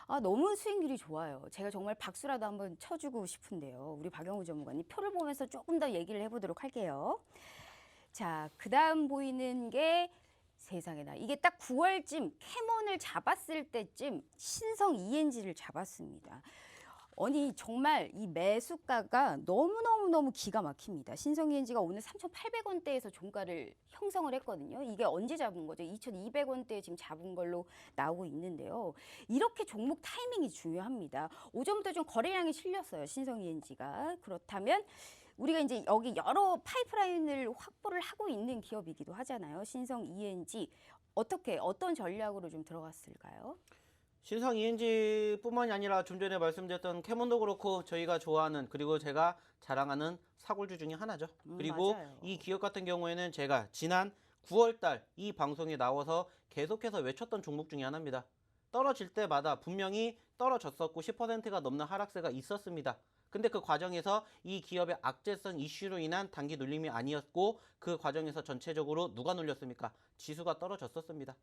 너무 수익률이 좋아요. 제가 정말 박수라도 한번 쳐주고 싶은데요. 우리 박영우 전문가님 표를 보면서 조금 더 얘기를 해보도록 할게요. 자, 그다음 보이는 게 세상에나 이게 딱 9월쯤 캐몬을 잡았을 때쯤 신성 ENG를 잡았습니다. 아니 정말 이 매수가가 너무너무 기가 막힙니다. 신성 ENG가 오늘 3,800원대에서 종가를 형성을 했거든요. 이게 언제 잡은 거죠? 2,200원대에 지금 잡은 걸로 나오고 있는데요. 이렇게 종목 타이밍이 중요합니다. 오전부터 좀 거래량이 실렸어요. 신성 ENG가. 그렇다면 우리가 이제 여기 여러 파이프라인을 확보를 하고 있는 기업이기도 하잖아요. 신성 ENG 어떤 전략으로 좀 들어갔을까요? 신성 ENG뿐만이 아니라 좀 전에 말씀드렸던 캐몬도 그렇고 저희가 좋아하는 그리고 제가 자랑하는 사골주 중에 하나죠. 그리고 맞아요. 이 기업 같은 경우에는 제가 지난 9월달 이 방송에 나와서 계속해서 외쳤던 종목 중에 하나입니다. 떨어질 때마다 분명히 떨어졌었고 10%가 넘는 하락세가 있었습니다. 근데 그 과정에서 이 기업의 악재성 이슈로 인한 단기 눌림이 아니었고 그 과정에서 전체적으로 누가 눌렸습니까? 지수가 떨어졌었습니다.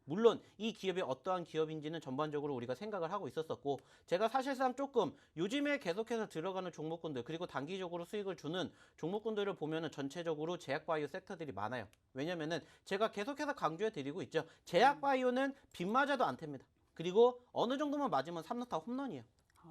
물론 이 기업이 어떠한 기업인지는 전반적으로 우리가 생각을 하고 있었었고 제가 사실상 조금 요즘에 계속해서 들어가는 종목군들 그리고 단기적으로 수익을 주는 종목군들을 보면은 전체적으로 제약바이오 섹터들이 많아요. 왜냐면은 제가 계속해서 강조해 드리고 있죠. 제약바이오는 빗 맞아도 안 탭니다. 그리고 어느 정도만 맞으면 3루타 홈런이에요.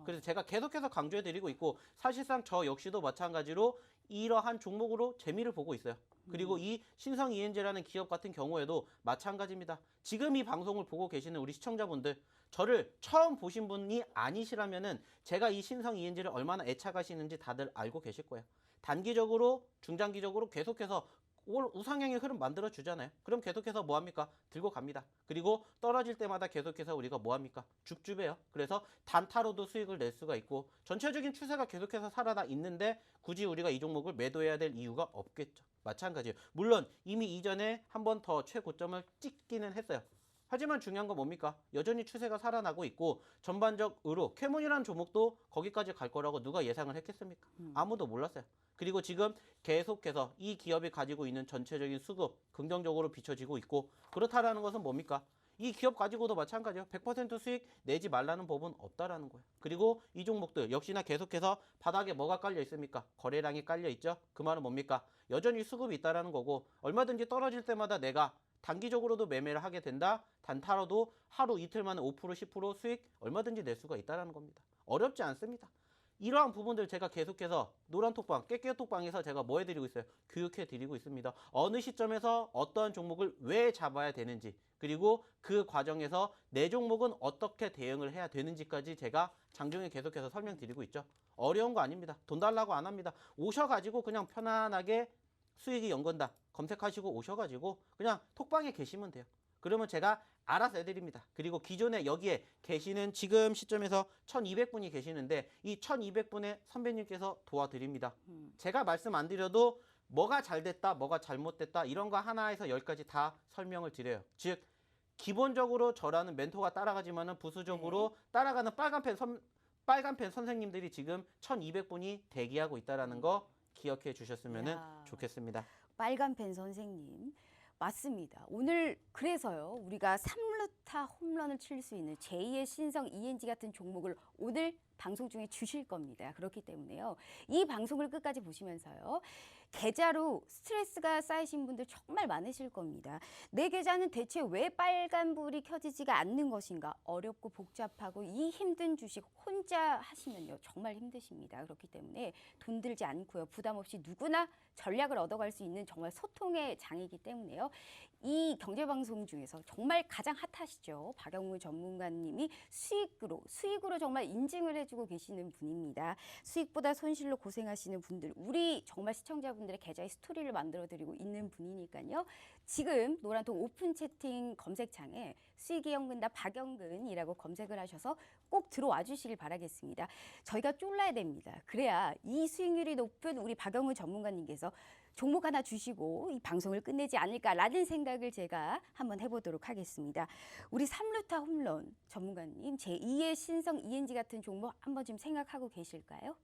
그래서 제가 계속해서 강조해 드리고 있고 사실상 저 역시도 마찬가지로 이러한 종목으로 재미를 보고 있어요. 그리고 이 신성 ENG라는 기업 같은 경우에도 마찬가지입니다. 지금 이 방송을 보고 계시는 우리 시청자분들 저를 처음 보신 분이 아니시라면은 제가 이 신성 ENG를 얼마나 애착하시는지 다들 알고 계실 거예요. 단기적으로 중장기적으로 계속해서 우상향의 흐름 만들어 주잖아요. 그럼 계속해서 뭐합니까? 들고 갑니다. 그리고 떨어질 때마다 계속해서 우리가 뭐합니까? 줍줍해요. 그래서 단타로도 수익을 낼 수가 있고 전체적인 추세가 계속해서 살아나 있는데 굳이 우리가 이 종목을 매도해야 될 이유가 없겠죠. 마찬가지예요. 물론 이미 이전에 한 번 더 최고점을 찍기는 했어요. 하지만 중요한 건 뭡니까? 여전히 추세가 살아나고 있고 전반적으로 캐몬이라는 종목도 거기까지 갈 거라고 누가 예상을 했겠습니까? 아무도 몰랐어요. 그리고 지금 계속해서 이 기업이 가지고 있는 전체적인 수급 긍정적으로 비춰지고 있고 그렇다라는 것은 뭡니까? 이 기업 가지고도 마찬가지예요. 100% 수익 내지 말라는 법은 없다라는 거예요. 그리고 이 종목들 역시나 계속해서 바닥에 뭐가 깔려 있습니까? 거래량이 깔려 있죠. 그 말은 뭡니까? 여전히 수급이 있다라는 거고 얼마든지 떨어질 때마다 내가 단기적으로도 매매를 하게 된다. 단타로도 하루 이틀 만에 5% 10% 수익 얼마든지 낼 수가 있다라는 겁니다. 어렵지 않습니다. 이러한 부분들 제가 계속해서 노란톡방, 깨깨톡방에서 제가 뭐 해드리고 있어요? 교육해드리고 있습니다. 어느 시점에서 어떠한 종목을 왜 잡아야 되는지 그리고 그 과정에서 내 종목은 어떻게 대응을 해야 되는지까지 제가 장중에 계속해서 설명드리고 있죠. 어려운 거 아닙니다. 돈 달라고 안 합니다. 오셔가지고 그냥 편안하게 수익이 연건다 검색하시고 오셔가지고 그냥 톡방에 계시면 돼요. 그러면 제가 알아서 해드립니다. 그리고 기존에 여기에 계시는 지금 시점에서 1200분이 계시는데 이 1200분의 선배님께서 도와드립니다. 제가 말씀 안 드려도 뭐가 잘 됐다 뭐가 잘못됐다 이런 거 하나에서 10가지 다 설명을 드려요. 즉 기본적으로 저라는 멘토가 따라가지만은 부수적으로 따라가는 빨간펜 선생님들이 지금 1200분이 대기하고 있다는 거 기억해 주셨으면 좋겠습니다. 빨간펜 선생님. 맞습니다. 오늘 그래서요. 우리가 3루타 홈런을 칠 수 있는 제2의 신성 ENG 같은 종목을 오늘 방송 중에 주실 겁니다. 그렇기 때문에요. 이 방송을 끝까지 보시면서요. 계좌로 스트레스가 쌓이신 분들 정말 많으실 겁니다. 내 계좌는 대체 왜 빨간불이 켜지지가 않는 것인가? 어렵고 복잡하고 이 힘든 주식 혼자 하시면요. 정말 힘드십니다. 그렇기 때문에 돈 들지 않고요. 부담 없이 누구나 전략을 얻어갈 수 있는 정말 소통의 장이기 때문에요. 이 경제방송 중에서 정말 가장 핫하시죠. 박영우 전문가님이 수익으로 정말 인증을 해주고 계시는 분입니다. 수익보다 손실로 고생하시는 분들, 우리 정말 시청자분들의 계좌의 스토리를 만들어드리고 있는 분이니까요. 지금 노란통 오픈 채팅 검색창에 수익이 연근다 박영근이라고 검색을 하셔서 꼭 들어와 주시길 바라겠습니다. 저희가 쫄라야 됩니다. 그래야 이 수익률이 높은 우리 박영우 전문가님께서 종목 하나 주시고 이 방송을 끝내지 않을까라는 생각을 제가 한번 해보도록 하겠습니다. 우리 3루타 홈런 전문가님, 제2의 신성 ENG 같은 종목 한번 좀 생각하고 계실까요?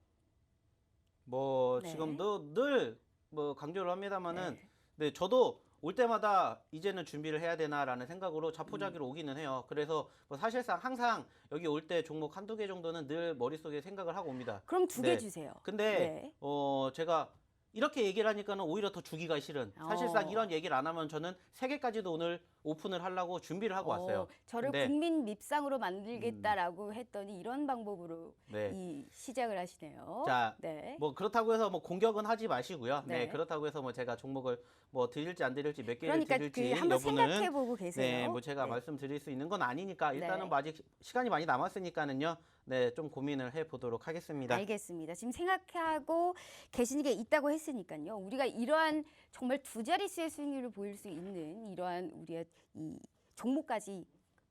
뭐 네. 지금도 늘 뭐 강조를 합니다만은 네. 네 저도 올 때마다 이제는 준비를 해야 되나라는 생각으로 자포자기로 오기는 해요. 그래서 뭐 사실상 항상 여기 올 때 종목 한두 개 정도는 늘 머릿속에 생각을 하고 옵니다. 그럼 두 개 네. 주세요. 근데 제가 이렇게 얘기를 하니까는 오히려 더 주기가 싫은. 사실상 이런 얘기를 안 하면 저는 3개까지도 오늘 오픈을 하려고 준비를 하고 왔어요. 저를 근데 국민 밉상으로 만들겠다라고 했더니 이런 방법으로 네. 이 시작을 하시네요. 자, 네. 뭐 그렇다고 해서 뭐 공격은 하지 마시고요. 네, 네. 그렇다고 해서 뭐 제가 종목을 뭐 드릴지 안 드릴지 몇 개를 그러니까 드릴지 한번 여부는 생각해보고 계세요. 네, 뭐 제가 네. 말씀드릴 수 있는 건 아니니까 일단은 네. 뭐 아직 시간이 많이 남았으니까는요. 네, 좀 고민을 해 보도록 하겠습니다. 알겠습니다. 지금 생각하고 계신 게 있다고 했으니까요. 우리가 이러한 정말 두 자릿수의 수익률을 보일 수 있는 이러한 우리의 이 종목까지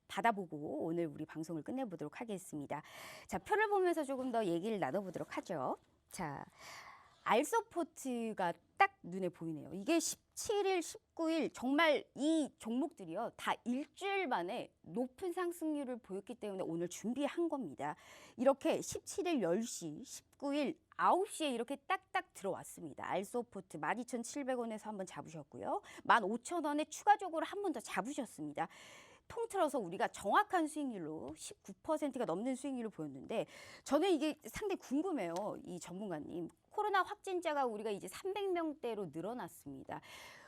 받아보고 오늘 우리 방송을 끝내보도록 하겠습니다. 자, 표를 보면서 조금 더 얘기를 나눠보도록 하죠. 자, 알서포트가 딱 눈에 보이네요. 이게 17일, 19일 정말 이 종목들이요. 다 일주일 만에 높은 상승률을 보였기 때문에 오늘 준비한 겁니다. 이렇게 17일 10시, 19일 9시에 이렇게 딱딱 들어왔습니다. 알서포트 12,700원에서 한번 잡으셨고요. 15,000원에 추가적으로 한 번 더 잡으셨습니다. 통틀어서 우리가 정확한 수익률로 19%가 넘는 수익률을 보였는데 저는 이게 상당히 궁금해요. 이 전문가님. 코로나 확진자가 우리가 이제 300명대로 늘어났습니다.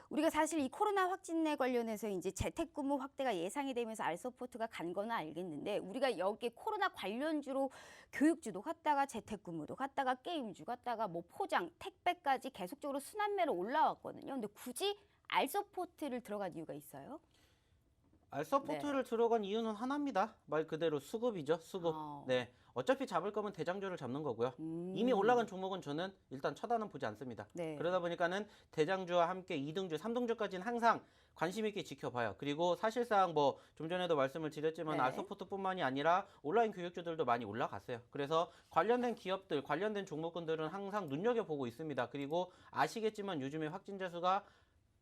우리가 사실 이 코로나 확진에 관련해서 이제 재택근무 확대가 예상이 되면서 알서포트가 간 거는 알겠는데 우리가 여기에 코로나 관련주로 교육주도 갔다가 재택근무도 갔다가 게임주 갔다가 뭐 포장, 택배까지 계속적으로 순환매로 올라왔거든요. 근데 굳이 알서포트를 들어간 이유가 있어요? 알서포트를 들어간 이유는 하나입니다. 말 그대로 수급이죠. 수급. 아. 네. 어차피 잡을 거면 대장주를 잡는 거고요. 이미 올라간 종목은 저는 일단 쳐다는 보지 않습니다. 네. 그러다 보니까는 대장주와 함께 2등주, 3등주까지는 항상 관심 있게 지켜봐요. 그리고 사실상 뭐 좀 전에도 말씀을 드렸지만 네. 알서포트뿐만이 아니라 온라인 교육주들도 많이 올라갔어요. 그래서 관련된 기업들, 관련된 종목군들은 항상 눈여겨보고 있습니다. 그리고 아시겠지만 요즘에 확진자 수가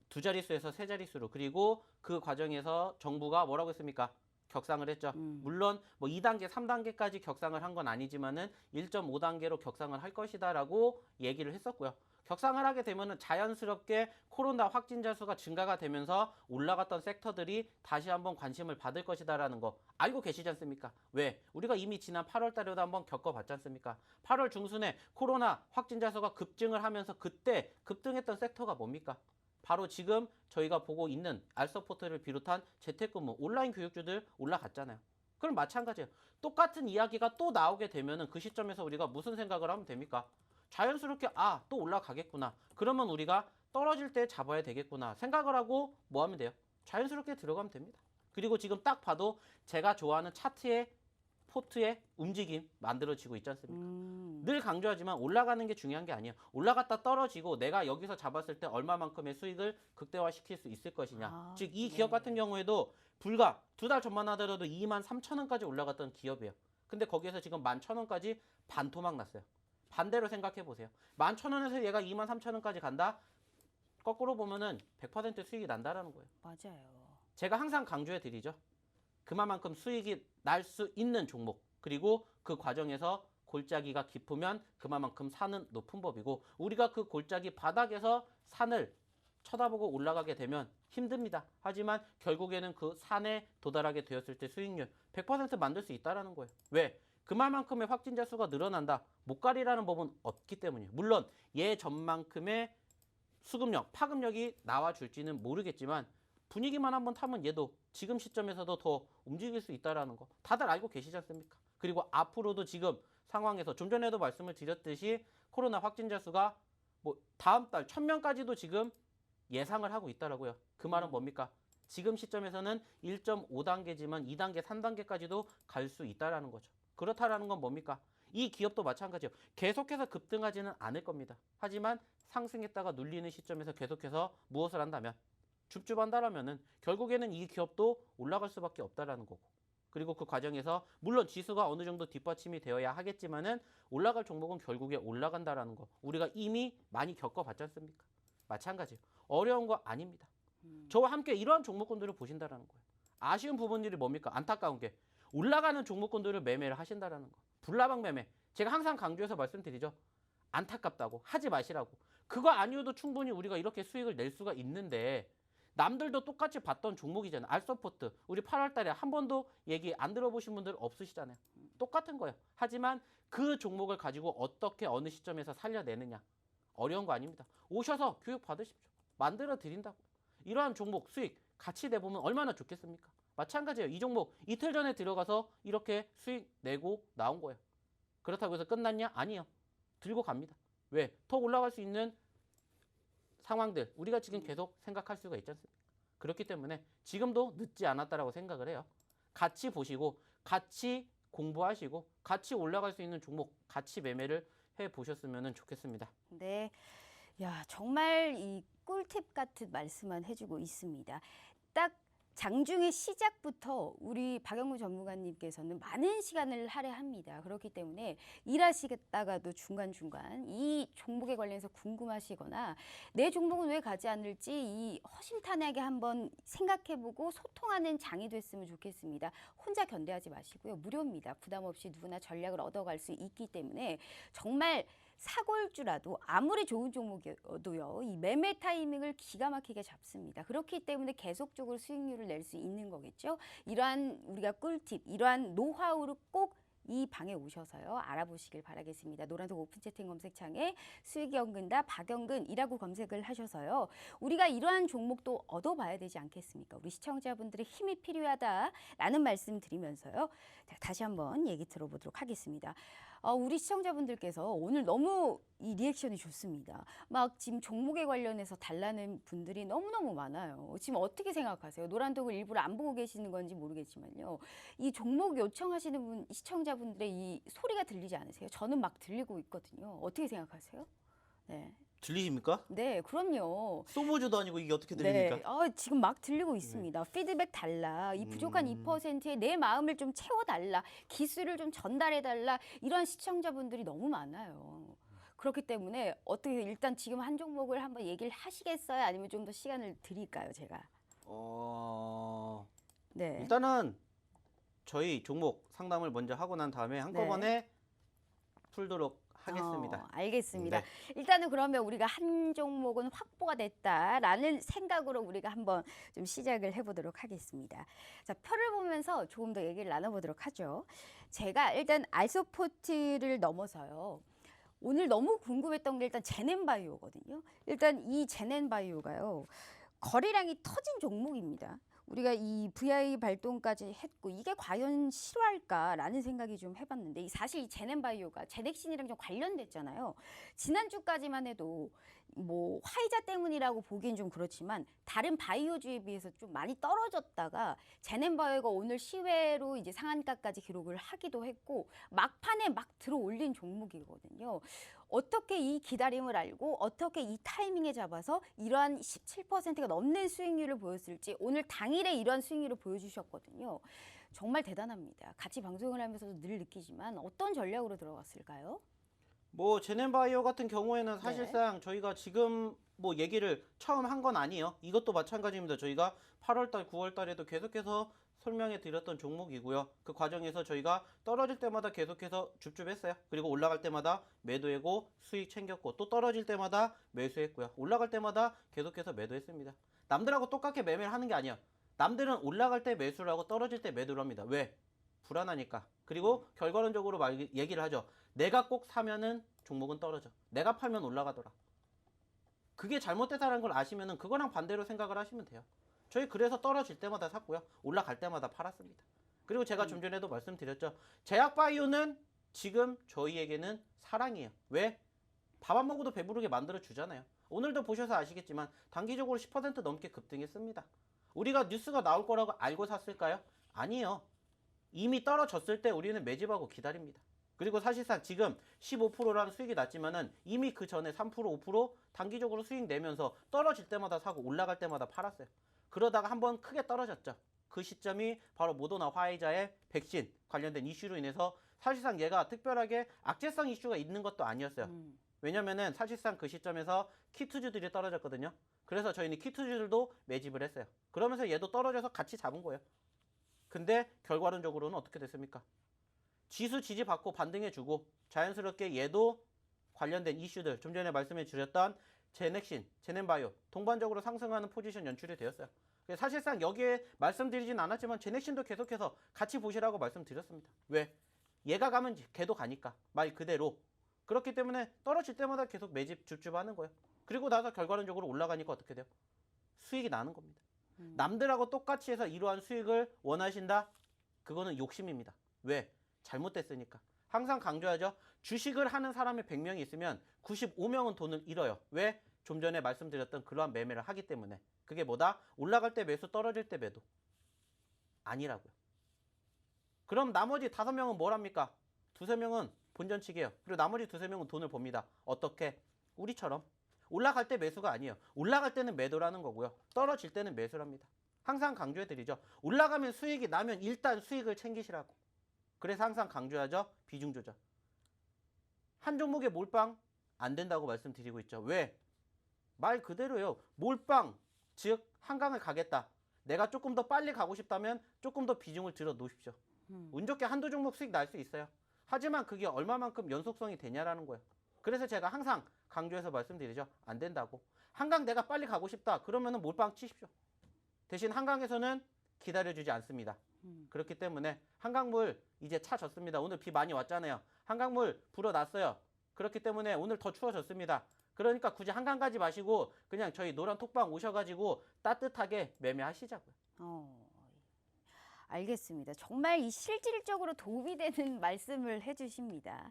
2자릿수에서 3자릿수로 그리고 그 과정에서 정부가 뭐라고 했습니까? 격상을 했죠. 물론 뭐 2단계, 3단계까지 격상을 한 건 아니지만은 1.5단계로 격상을 할 것이다라고 얘기를 했었고요. 격상을 하게 되면은 자연스럽게 코로나 확진자 수가 증가가 되면서 올라갔던 섹터들이 다시 한번 관심을 받을 것이다라는 거 알고 계시지 않습니까? 왜? 우리가 이미 지난 8월 달에도 한번 겪어봤지 않습니까? 8월 중순에 코로나 확진자 수가 급증을 하면서 그때 급등했던 섹터가 뭡니까? 바로 지금 저희가 보고 있는 알서포트를 비롯한 재택근무 온라인 교육주들 올라갔잖아요. 그럼 마찬가지예요. 똑같은 이야기가 또 나오게 되면은 그 시점에서 우리가 무슨 생각을 하면 됩니까? 자연스럽게 또 올라가겠구나. 그러면 우리가 떨어질 때 잡아야 되겠구나 생각을 하고 뭐 하면 돼요? 자연스럽게 들어가면 됩니다. 그리고 지금 딱 봐도 제가 좋아하는 차트의 포트의 움직임 만들어지고 있지 않습니까? 늘 강조하지만 올라가는 게 중요한 게 아니에요. 올라갔다 떨어지고 내가 여기서 잡았을 때 얼마만큼의 수익을 극대화시킬 수 있을 것이냐. 즉 이 기업 같은 경우에도 불과 2달 전만 하더라도 23,000원까지 올라갔던 기업이에요. 근데 거기에서 지금 11,000원까지 반토막 났어요. 반대로 생각해 보세요. 11,000원에서 얘가 23,000원까지 간다? 거꾸로 보면은 100% 수익이 난다라는 거예요. 맞아요. 제가 항상 강조해 드리죠. 그만큼 수익이 날 수 있는 종목 그리고 그 과정에서 골짜기가 깊으면 그만큼 산은 높은 법이고 우리가 그 골짜기 바닥에서 산을 쳐다보고 올라가게 되면 힘듭니다. 하지만 결국에는 그 산에 도달하게 되었을 때 수익률 100% 만들 수 있다는 거예요. 왜? 그만큼의 확진자 수가 늘어난다. 못 가리라는 법은 없기 때문이에요. 물론 예전만큼의 수급력, 파급력이 나와줄지는 모르겠지만 분위기만 한번 타면 얘도 지금 시점에서도 더 움직일 수 있다는 거 다들 알고 계시지 않습니까? 그리고 앞으로도 지금 상황에서 좀 전에도 말씀을 드렸듯이 코로나 확진자 수가 뭐 다음 달 1,000명까지도 지금 예상을 하고 있다라고요. 그 말은 뭡니까? 지금 시점에서는 1.5단계지만 2단계, 3단계까지도 갈 수 있다라는 거죠. 그렇다라는 건 뭡니까? 이 기업도 마찬가지예요. 계속해서 급등하지는 않을 겁니다. 하지만 상승했다가 눌리는 시점에서 계속해서 무엇을 한다면 줍줍한다라면은 결국에는 이 기업도 올라갈 수밖에 없다라는 거고. 그리고 그 과정에서 물론 지수가 어느 정도 뒷받침이 되어야 하겠지만은 올라갈 종목은 결국에 올라간다라는 거. 우리가 이미 많이 겪어봤지 않습니까? 마찬가지예요. 어려운 거 아닙니다. 저와 함께 이러한 종목군들을 보신다라는 거예요. 아쉬운 부분들이 뭡니까? 안타까운 게 올라가는 종목군들을 매매를 하신다라는 거. 불나방 매매. 제가 항상 강조해서 말씀드리죠. 안타깝다고 하지 마시라고. 그거 아니어도 충분히 우리가 이렇게 수익을 낼 수가 있는데 남들도 똑같이 봤던 종목이잖아요. 알서포트. 우리 8월 달에 한 번도 얘기 안 들어보신 분들 없으시잖아요. 똑같은 거예요. 하지만 그 종목을 가지고 어떻게 어느 시점에서 살려내느냐. 어려운 거 아닙니다. 오셔서 교육 받으십시오. 만들어 드린다고. 이러한 종목 수익 같이 내보면 얼마나 좋겠습니까? 마찬가지예요. 이 종목 이틀 전에 들어가서 이렇게 수익 내고 나온 거예요. 그렇다고 해서 끝났냐? 아니요. 들고 갑니다. 왜? 더 올라갈 수 있는 상황들 우리가 지금 계속 생각할 수가 있지 않습니까? 그렇기 때문에 지금도 늦지 않았다라고 생각을 해요. 같이 보시고 같이 공부하시고 같이 올라갈 수 있는 종목 같이 매매를 해보셨으면 좋겠습니다. 네. 야, 정말 이 꿀팁 같은 말씀만 해주고 있습니다. 딱 장중의 시작부터 우리 박영무 전문가님께서는 많은 시간을 할애합니다. 그렇기 때문에 일하시다가도 중간중간 이 종목에 관련해서 궁금하시거나 내 종목은 왜 가지 않을지 이 허심탄회하게 한번 생각해보고 소통하는 장이 됐으면 좋겠습니다. 혼자 견뎌하지 마시고요. 무료입니다. 부담 없이 누구나 전략을 얻어갈 수 있기 때문에 정말 사고일 줄라도 아무리 좋은 종목이어도요, 이 매매 타이밍을 기가 막히게 잡습니다. 그렇기 때문에 계속적으로 수익률을 낼 수 있는 거겠죠. 이러한 우리가 꿀팁, 이러한 노하우를 꼭 이 방에 오셔서요 알아보시길 바라겠습니다. 노란색 오픈 채팅 검색창에 수익연근다 박연근이라고 검색을 하셔서요 우리가 이러한 종목도 얻어봐야 되지 않겠습니까? 우리 시청자분들의 힘이 필요하다라는 말씀 드리면서요 다시 한번 얘기 들어보도록 하겠습니다. 우리 시청자분들께서 오늘 너무 이 리액션이 좋습니다. 막 지금 종목에 관련해서 달라는 분들이 너무너무 많아요. 지금 어떻게 생각하세요? 노란독을 일부러 안 보고 계시는 건지 모르겠지만요. 이 종목 요청하시는 분, 시청자분들의 이 소리가 들리지 않으세요? 저는 막 들리고 있거든요. 어떻게 생각하세요? 네. 들리십니까? 네, 그럼요. 소모주도 아니고 이게 어떻게 들립니까? 네, 지금 막 들리고 있습니다. 피드백 달라. 이 부족한 2%에 내 마음을 좀 채워달라. 기술을 좀 전달해달라. 이런 시청자분들이 너무 많아요. 그렇기 때문에 어떻게 일단 지금 한 종목을 한번 얘기를 하시겠어요? 아니면 좀 더 시간을 드릴까요, 제가? 네. 일단은 저희 종목 상담을 먼저 하고 난 다음에 한꺼번에 풀도록 하겠습니다. 알겠습니다. 네. 일단은 그러면 우리가 한 종목은 확보가 됐다라는 생각으로 우리가 한번 좀 시작을 해보도록 하겠습니다. 자, 표를 보면서 조금 더 얘기를 나눠보도록 하죠. 제가 일단 알소포트를 넘어서요. 오늘 너무 궁금했던 게 일단 제넨바이오거든요. 일단 이 제넨바이오가요. 거래량이 터진 종목입니다. 우리가 이 VI 발동까지 했고 이게 과연 실화일까라는 생각이 좀 해봤는데 사실 이 제넨바이오가 제넥신이랑 좀 관련됐잖아요. 지난주까지만 해도 뭐 화이자 때문이라고 보기엔 좀 그렇지만 다른 바이오주에 비해서 좀 많이 떨어졌다가 제넨바이오가 오늘 시외로 이제 상한가까지 기록을 하기도 했고 막판에 막 들어 올린 종목이거든요. 어떻게 이 기다림을 알고 어떻게 이 타이밍에 잡아서 이러한 17%가 넘는 수익률을 보였을지 오늘 당일에 이러한 수익률을 보여주셨거든요. 정말 대단합니다. 같이 방송을 하면서도 늘 느끼지만 어떤 전략으로 들어갔을까요? 뭐 제넨바이오 같은 경우에는 사실상 저희가 지금 뭐 얘기를 처음 한 건 아니에요. 이것도 마찬가지입니다. 저희가 8월달, 9월달에도 계속해서 설명해 드렸던 종목이고요. 그 과정에서 저희가 떨어질 때마다 계속해서 줍줍했어요. 그리고 올라갈 때마다 매도하고 수익 챙겼고 또 떨어질 때마다 매수했고요. 올라갈 때마다 계속해서 매도했습니다. 남들하고 똑같게 매매를 하는 게 아니에요. 남들은 올라갈 때 매수를 하고 떨어질 때 매도를 합니다. 왜? 불안하니까. 그리고 결과론적으로 얘기를 하죠. 내가 꼭 사면은 종목은 떨어져. 내가 팔면 올라가더라. 그게 잘못됐다는 걸 아시면은 그거랑 반대로 생각을 하시면 돼요. 저희 그래서 떨어질 때마다 샀고요. 올라갈 때마다 팔았습니다. 그리고 제가 좀 전에도 말씀드렸죠. 제약바이오는 지금 저희에게는 사랑이에요. 왜? 밥 안 먹어도 배부르게 만들어 주잖아요. 오늘도 보셔서 아시겠지만 단기적으로 10% 넘게 급등했습니다. 우리가 뉴스가 나올 거라고 알고 샀을까요? 아니에요. 이미 떨어졌을 때 우리는 매집하고 기다립니다. 그리고 사실상 지금 15%라는 수익이 났지만은 이미 그 전에 3%, 5% 단기적으로 수익 내면서 떨어질 때마다 사고 올라갈 때마다 팔았어요. 그러다가 한번 크게 떨어졌죠. 그 시점이 바로 모더나 화이자의 백신 관련된 이슈로 인해서 사실상 얘가 특별하게 악재성 이슈가 있는 것도 아니었어요. 왜냐면은 사실상 그 시점에서 키투주들이 떨어졌거든요. 그래서 저희는 키투주들도 매집을 했어요. 그러면서 얘도 떨어져서 같이 잡은 거예요. 근데 결과론적으로는 어떻게 됐습니까? 지수 지지받고 반등해주고 자연스럽게 얘도 관련된 이슈들 좀 전에 말씀해 주셨던 제넥신, 제넨바이오 동반적으로 상승하는 포지션 연출이 되었어요. 사실상 여기에 말씀드리진 않았지만 제넥신도 계속해서 같이 보시라고 말씀드렸습니다. 왜? 얘가 가면 걔도 가니까 말 그대로. 그렇기 때문에 떨어질 때마다 계속 매집 줍줍하는 거예요. 그리고 나서 결과론적으로 올라가니까 어떻게 돼요? 수익이 나는 겁니다. 남들하고 똑같이 해서 이러한 수익을 원하신다? 그거는 욕심입니다. 왜? 잘못됐으니까. 항상 강조하죠. 주식을 하는 사람이 100명이 있으면 95명은 돈을 잃어요. 왜? 좀 전에 말씀드렸던 그러한 매매를 하기 때문에. 그게 뭐다? 올라갈 때 매수, 떨어질 때 매도. 아니라고요. 그럼 나머지 5명은 뭘 합니까? 2-3명은 본전치기예요. 그리고 나머지 2-3명은 돈을 법니다. 어떻게? 우리처럼. 올라갈 때 매수가 아니에요. 올라갈 때는 매도라는 거고요. 떨어질 때는 매수랍니다. 항상 강조해드리죠. 올라가면 수익이 나면 일단 수익을 챙기시라고. 그래서 항상 강조하죠. 비중 조절. 한 종목에 몰빵 안 된다고 말씀드리고 있죠. 왜? 말 그대로예요. 몰빵, 즉 한강을 가겠다. 내가 조금 더 빨리 가고 싶다면 조금 더 비중을 들어 놓으십시오. 운 좋게 한두 종목 수익 날 수 있어요. 하지만 그게 얼마만큼 연속성이 되냐라는 거예요. 그래서 제가 항상 강조해서 말씀드리죠. 안 된다고. 한강 내가 빨리 가고 싶다. 그러면은 몰빵 치십시오. 대신 한강에서는 기다려주지 않습니다. 그렇기 때문에 한강물 이제 차졌습니다. 오늘 비 많이 왔잖아요. 한강물 불어났어요. 그렇기 때문에 오늘 더 추워졌습니다. 그러니까 굳이 한강 가지 마시고 그냥 저희 노란 톡방 오셔가지고 따뜻하게 매매하시자고요. 알겠습니다. 정말 이 실질적으로 도움이 되는 말씀을 해주십니다.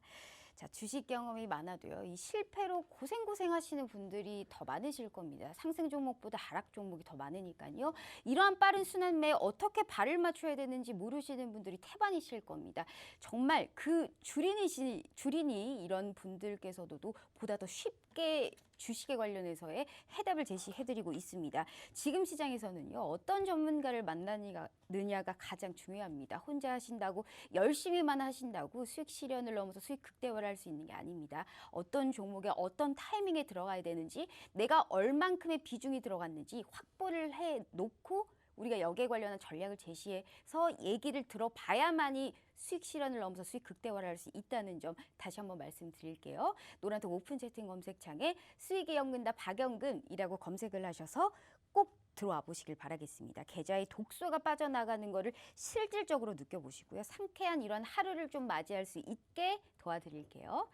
자, 주식 경험이 많아도요, 이 실패로 고생 하시는 분들이 더 많으실 겁니다. 상승 종목보다 하락 종목이 더 많으니까요. 이러한 빠른 순환매에 어떻게 발을 맞춰야 되는지 모르시는 분들이 태반이실 겁니다. 정말 그 주린이 이런 분들께서도 보다 더 쉽게 주식에 관련해서의 해답을 제시해드리고 있습니다. 지금 시장에서는요, 어떤 전문가를 만나느냐가 가장 중요합니다. 혼자 하신다고, 열심히만 하신다고 수익 실현을 넘어서 수익 극대화를 할 수 있는 게 아닙니다. 어떤 종목에 어떤 타이밍에 들어가야 되는지, 내가 얼만큼의 비중이 들어갔는지 확보를 해놓고 우리가 여기에 관련한 전략을 제시해서 얘기를 들어봐야만이 수익 실현을 넘어서 수익 극대화를 할 수 있다는 점 다시 한번 말씀드릴게요. 노란톡 오픈 채팅 검색창에 수익이 연근다 박연근이라고 검색을 하셔서 꼭 들어와 보시길 바라겠습니다. 계좌의 독소가 빠져나가는 것을 실질적으로 느껴보시고요. 상쾌한 이런 하루를 좀 맞이할 수 있게 도와드릴게요.